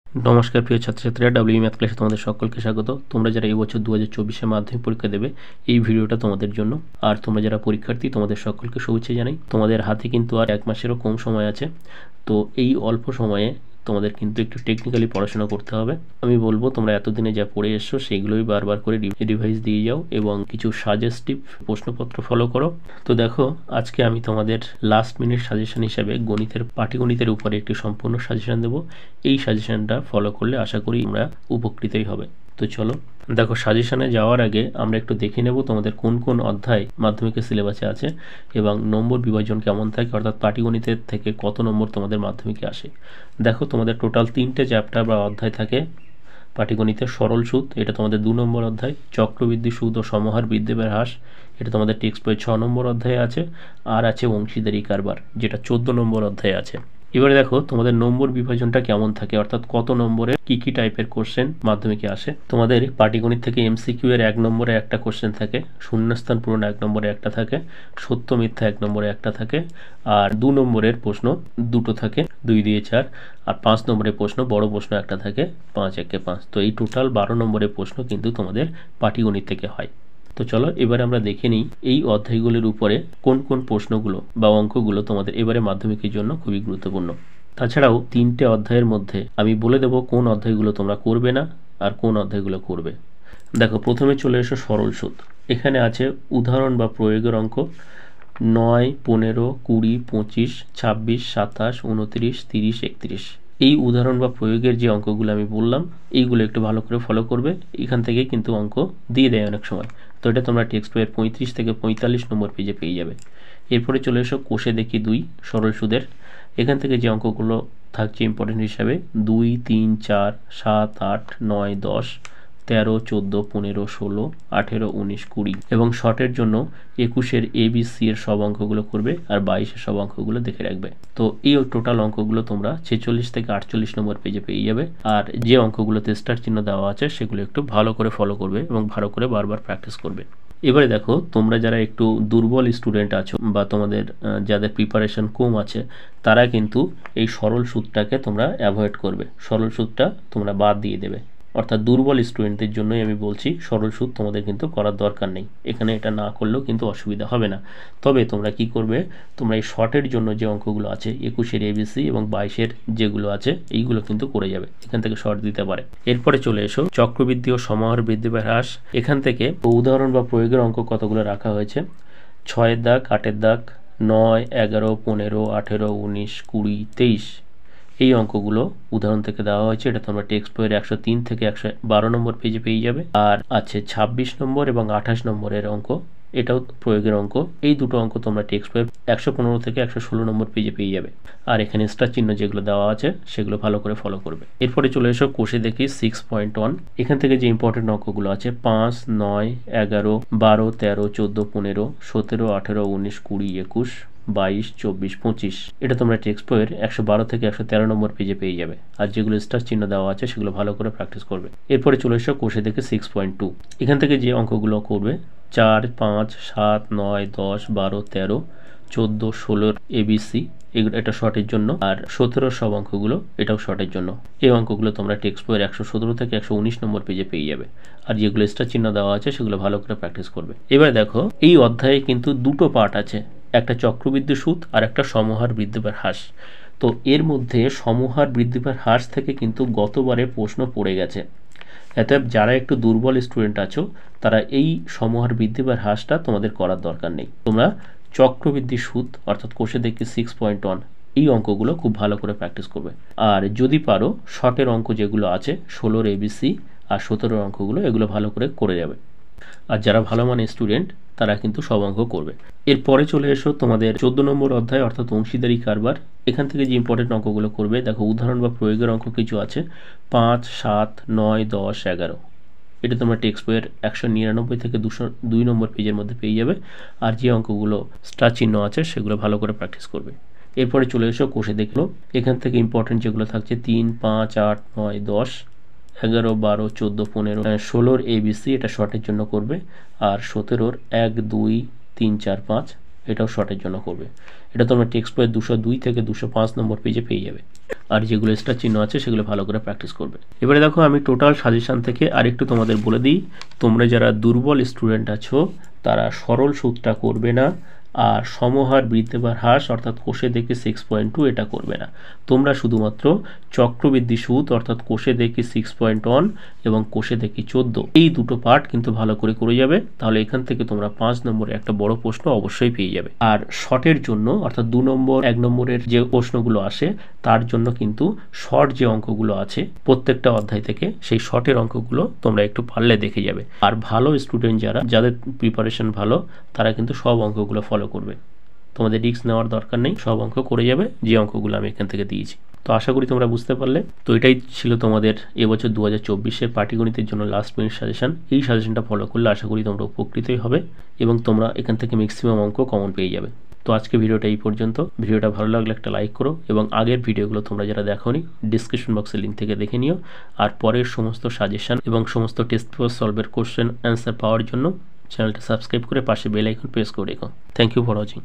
নমস্কার প্রিয় ছাত্রছাত্রীরা, ডাব্লিউ ম্যাথ ক্লাসে তোমাদের সকলকে স্বাগত। তোমরা যারা এই বছর 2024-এ মাধ্যমিক পরীক্ষা দেবে, এই ভিডিওটা তোমাদের জন্য। আর তোমরা যারা পরীক্ষার্থী, তোমাদের সকলকে শুভেচ্ছা জানাই। তোমাদের হাতে কিন্তু আর 1 মাসেরও কম সময় আছে। তো এই অল্প সময়ে তোমাদের কিন্তু একটু টেকনিক্যালি পড়াশোনা করতে হবে। আমি বলবো তোমরা এতদিনে যা পড়ে এসছো সেগুলোই বারবার করে রিভাইজ দিয়ে যাও এবং কিছু সাজেস্টিভ প্রশ্নপত্র ফলো করো। তো দেখো, আজকে আমি তোমাদের লাস্ট মিনিট সাজেশন হিসাবে পাটিগণিতের উপরে একটি সম্পূর্ণ সাজেশন দেবো। এই সাজেশনটা ফলো করলে আশা করি তোমরা উপকৃতই হবে। তো চলো, দেখো, সাজেশনে যাওয়ার আগে আমরা একটু দেখে নেব তোমাদের কোন কোন অধ্যায় মাধ্যমিকের সিলেবাসে আছে এবং নম্বর বিভাজন কেমন থাকে, অর্থাৎ পাটিগণিতের থেকে কত নম্বর তোমাদের মাধ্যমিকে আসে। দেখো, তোমাদের টোটাল 3টে চ্যাপ্টার বা অধ্যায় থাকে পাটিগণিতের। সরল সুদ, এটা তোমাদের 2 নম্বর অধ্যায়। চক্রবৃদ্ধি সুদ ও সমহার বৃদ্ধি বা হ্রাস, এটা তোমাদের টেক্সট বই 6 নম্বর অধ্যায়ে আছে। আর আছে অংশীদারি কারবার, যেটা 14 নম্বর অধ্যায়ে আছে। এবারে দেখো তোমাদের নম্বর বিভাজনটা কেমন থাকে, অর্থাৎ কত নম্বরের কি টাইপের কোশ্চেন মাধ্যমিকে আসে। তোমাদের পাটিগণিত থেকে এমসিকিউ এর 1 নম্বরে একটা কোশ্চেন থাকে, শূন্যস্থান পূরণ 1 নম্বরে একটা থাকে, সত্য মিথ্যা 1 নম্বরে একটা থাকে, আর 2 নম্বরের প্রশ্ন দুটো থাকে, 2 দিয়ে 4, আর 5 নম্বরের প্রশ্ন, বড় প্রশ্ন একটা থাকে, 5 একে 5। তো এই টোটাল 12 নম্বরের প্রশ্ন কিন্তু তোমাদের পাটিগণিত থেকে হয়। তো চলো এবারে আমরা দেখে নিই এই অধ্যায়গুলির উপরে কোন কোন প্রশ্নগুলো বা অঙ্কগুলো তোমাদের এবারে মাধ্যমিকের জন্য খুবই গুরুত্বপূর্ণ। তাছাড়াও 3টে অধ্যায়ের মধ্যে আমি বলে দেবো কোন অধ্যায়গুলো তোমরা করবে না আর কোন অধ্যায়গুলো করবে। দেখো, প্রথমে চলে এসো সরল সুদ। এখানে আছে উদাহরণ বা প্রয়োগের অঙ্ক 9, 15, 20, 25, 26, 27, 29, 30, 31। এই উদাহরণ বা প্রয়োগের যে অঙ্কগুলো আমি বললাম, এইগুলো একটু ভালো করে ফলো করবে। এখান থেকে কিন্তু অঙ্ক দিয়ে দেয় অনেক সময়। তো এটা তোমরা টেক্সট বইয়ের 35 থেকে 45 নম্বর পেজে পেয়ে যাবে। এরপরে চলে এসো কোষে দেখি 2 সরল সুদের। এখান থেকে যে অঙ্কগুলো থাকছে ইম্পর্টেন্ট হিসাবে 2, 3, 4, 7, 8, 9, 10, 13, 14, 15, 16, 18, 19, 20 এবং শর্টের জন্য 21-এর ABC এর সব অঙ্কগুলো করবে আর 22-এর সব অঙ্কগুলো দেখে রাখবে। তো এই টোটাল অঙ্কগুলো তোমরা 46 থেকে 48 নম্বর পেজে পেয়ে যাবে। আর যে অঙ্কগুলোতে স্টার চিহ্ন দেওয়া আছে সেগুলো একটু ভালো করে ফলো করবে এবং ভালো করে বারবার প্র্যাকটিস করবে। এবারে দেখো, তোমরা যারা একটু দুর্বল স্টুডেন্ট আছো বা তোমাদের যাদের প্রিপারেশন কম আছে, তারা কিন্তু এই সরল সুদটাকে তোমরা অ্যাভয়েড করবে, সরল সুদটা তোমরা বাদ দিয়ে দেবে। অর্থাৎ দুর্বল স্টুডেন্টদের জন্যই আমি বলছি সরল সুদ তোমাদের কিন্তু করার দরকার নেই। এখানে এটা না করলেও কিন্তু অসুবিধা হবে না। তবে তোমরা কি করবে, তোমরা এই শর্টের জন্য যে অঙ্কগুলো আছে 21-এর ABC এবং 22-এর যেগুলো আছে এইগুলো কিন্তু করে যাবে, এখান থেকে শর্ট দিতে পারে। এরপরে চলে এসো চক্রবৃদ্ধি ও সমাহার বৃদ্ধি বা হ্রাস। এখান থেকে উদাহরণ বা প্রয়োগের অঙ্ক কতগুলো রাখা হয়েছে, 6-এর দাগ, 8-এর দাগ, 9, 11, 15, 18, 19, 20, 23। এই অঙ্কগুলো উদাহরণ থেকে দেওয়া হয়েছে। এটা তোমরা টেক্সট বইয়ের 103 থেকে 112 নম্বর পেজে পেয়ে যাবে। আর আছে 26 নম্বর এবং 28 নম্বরের অঙ্ক, এটাও প্রয়োগের অঙ্ক। এই দুটো অঙ্ক তোমরা টেক্সট বইয়ের 115 থেকে 116 নম্বর পেজে পেয়ে যাবে। আর এখানে স্টার চিহ্ন যেগুলো দেওয়া আছে সেগুলো ভালো করে ফলো করবে। এরপরে চলে এসো কোষে দেখি 6.1। এখান থেকে যে ইম্পর্টেন্ট অঙ্কগুলো আছে 5, 9, 11, 12, 13, 14, 15, 17, 18, 19, 20, 21, 22, 24, 25। এটা তোমরা টেক্সট বইয়ের 112 থেকে 113 নম্বর পেজে পেয়ে যাবে। আর যেগুলো স্টার চিহ্ন দেওয়া আছে সেগুলো ভালো করে প্র্যাকটিস করবে। এরপরে চলে এসো কোষে দেখে 6.2। এখান থেকে যে অঙ্কগুলো করবে 4, 5, 7, 9, 10, 12, 13, 14, 16 ABC, এটা শর্টের জন্য। আর 17 সব অঙ্কগুলো এটাও শর্টের জন্য। এই অঙ্কগুলো তোমরা টেক্সট বইয়ের 117 থেকে 119 নম্বর পেজে পেয়ে যাবে। আর যেগুলো স্টার চিহ্ন দেওয়া আছে সেগুলো ভালো করে প্র্যাকটিস করবে। এবার দেখো, এই অধ্যায়ে কিন্তু দুটো পার্ট আছে, একটা চক্রবৃদ্ধি সুদ আর একটা সমহার বৃদ্ধি বা হ্রাস। তো এর মধ্যে সমহার বৃদ্ধি বা হ্রাস থেকে কিন্তু গতবারে প্রশ্ন পড়ে গেছে। অতএব যারা একটু দুর্বল স্টুডেন্ট আছো তারা এই সমহার বৃদ্ধি বা হ্রাসটা তোমাদের করার দরকার নেই। তোমরা চক্রবৃদ্ধি সুদ অর্থাৎ কোষে দেখি 6.1 এই অঙ্কগুলো খুব ভালো করে প্র্যাকটিস করবে। আর যদি পারো শর্টের অঙ্ক যেগুলো আছে 16-র ABC আর 17-র অঙ্কগুলো, এগুলো ভালো করে যাবে। আর যারা ভালো মানের স্টুডেন্ট তারা কিন্তু সব অঙ্ক করবে। এরপরে চলে এসো তোমাদের 14 নম্বর অধ্যায় অর্থাৎ অংশীদারি কারবার। এখান থেকে যে ইম্পর্টেন্ট অঙ্কগুলো করবে, দেখো উদাহরণ বা প্রয়োগের অঙ্ক কিছু আছে 5, 7, 9, 10, 11। এটা তোমরা টেক্সট বইয়ের 199 থেকে 202 নম্বর পেজের মধ্যে পেয়ে যাবে। আর যে অঙ্কগুলো স্টার চিহ্ন আছে সেগুলো ভালো করে প্র্যাকটিস করবে। এরপরে চলে এসো কোষে দেখলো। এখান থেকে ইম্পর্টেন্ট যেগুলো থাকছে 3, 5, 8, 9, 10, 11, 12, 14, 15, 16-র ABC, এটা শর্টের জন্য করবে। আর 17-র 1, 2, 3, 4, 5 এটাও শর্টের জন্য করবে। এটা তোমরা টেক্সট বইয়ের 202 থেকে 205 নম্বর পেজে পেয়ে যাবে। আর যেগুলো স্টার চিহ্ন আছে সেগুলো ভালো করে প্র্যাকটিস করবে। এবারে দেখো আমি টোটাল সাজেশন থেকে আরেকটু তোমাদের বলে দিই, তোমরা যারা দুর্বল স্টুডেন্ট আছো তারা সরল সূত্রটা করবে না, আর সমহার বৃদ্ধি বা হ্রাস অর্থাৎ কোষে দেখে 6.2 এটা করবে না। তোমরা শুধুমাত্র চক্রবৃদ্ধি সুদ অর্থাৎ কোষে দেখে 6.1 এবং কোষে দেখি 14 এই দুটো পার্ট কিন্তু ভালো করে যাবে। তাহলে এখান থেকে তোমরা 5 নম্বরে একটা বড় প্রশ্ন অবশ্যই পেয়ে যাবে। আর শর্টের জন্য অর্থাৎ 2 নম্বর 1 নম্বরের যে প্রশ্নগুলো আসে তার জন্য কিন্তু শর্ট যে অঙ্কগুলো আছে প্রত্যেকটা অধ্যায় থেকে সেই শর্টের অঙ্কগুলো তোমরা একটু পারলে দেখে যাবে। আর ভালো স্টুডেন্ট যাদের প্রিপারেশন ভালো তারা কিন্তু সব অঙ্কগুলো ফলো করবে। তোমাদের রিস্ক নেওয়ার দরকার নেই, সব অঙ্ক করে যাবে যে অঙ্কগুলো আমি এখান থেকে দিয়েছি। তো আশা করি তোমরা বুঝতে পারলে। তো এটাই ছিল তোমাদের এবছর 2024-এর পাটিগণিতের জন্য লাস্ট মিনিট সাজেশন। এই সাজেশনটা ফলো করলে আশা করি তোমরা উপকৃতই হবে এবং তোমরা এখান থেকে ম্যাক্সিমাম অঙ্ক কমন পেয়ে যাবে। তো আজকে ভিডিওটা এই পর্যন্ত। ভিডিওটা ভালো লাগলে একটা লাইক করো এবং আগের ভিডিওগুলো তোমরা যারা দেখোনি ডিসক্রিপশন বক্সের লিঙ্ক থেকে দেখে নিও। আর পরের সমস্ত সাজেশন এবং সমস্ত টেস্ট পেপার সলভের কোশ্চেন অ্যান্সার পাওয়ার জন্য চ্যানেলটা সাবস্ক্রাইব করে পাশে বেল আইকন প্রেস করে রেখো। Thank you for watching.